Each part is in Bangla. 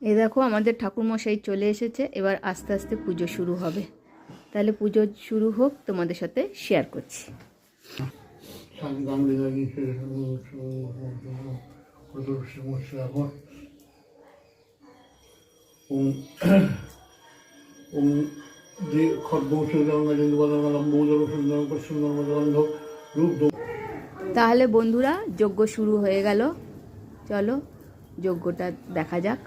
এই দেখো আমাদের ঠাকুরমশাই চলে এসেছে, এবার আস্তে আস্তে পুজো শুরু হবে। তাহলে পুজো শুরু হোক, তোমাদের সাথে শেয়ার করছি। তাহলে বন্ধুরা, যজ্ঞ শুরু হয়ে গেল, চলো যজ্ঞটা দেখা যাক।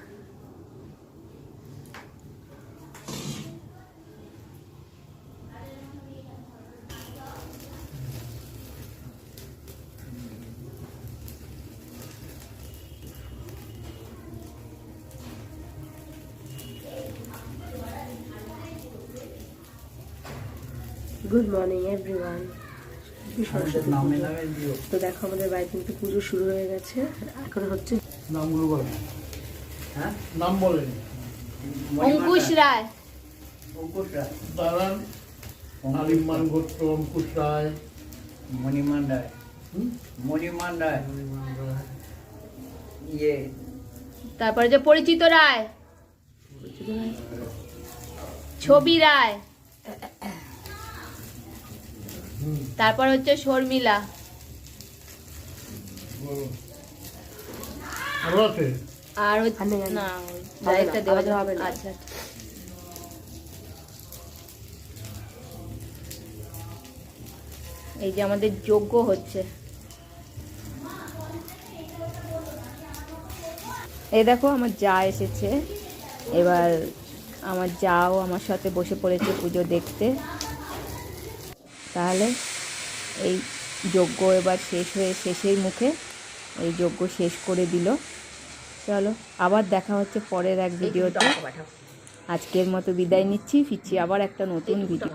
Good morning everyone. তো দেখো আমাদের বাড়ি কিন্তু পুজো শুরু হয়ে গেছে। এখন হচ্ছে নামগুলো বলেন। হ্যাঁ, নাম বলেন। অঙ্কুশ রায়, অঙ্কুশ রায়, দাঁড়ান। আলিমান গোত্র অঙ্কুশ রায়, মণিমান রায়, মণিমান রায়, ইয়ে তারপরে যে পরিচিত রায়, ছবি রায়, তারপর হচ্ছে শর্মিলা, আরো আছে। আর হচ্ছে না ডাইরেক্টটা দেওয়া যাবে না। আচ্ছা, এই যে আমাদের যজ্ঞ হচ্ছে। এই দেখো আমার যা এসেছে, এবার আমার যাও আমার সাথে বসে পড়েছে পুজো দেখতে। তাহলে এই যজ্ঞ এবার শেষের মুখে এই যজ্ঞ শেষ করে দিল। চলো আবার দেখা হচ্ছে পরের এক ভিডিওতে। আজকের মতো বিদায় নিচ্ছি, ফিরছি আবার একটা নতুন ভিডিও।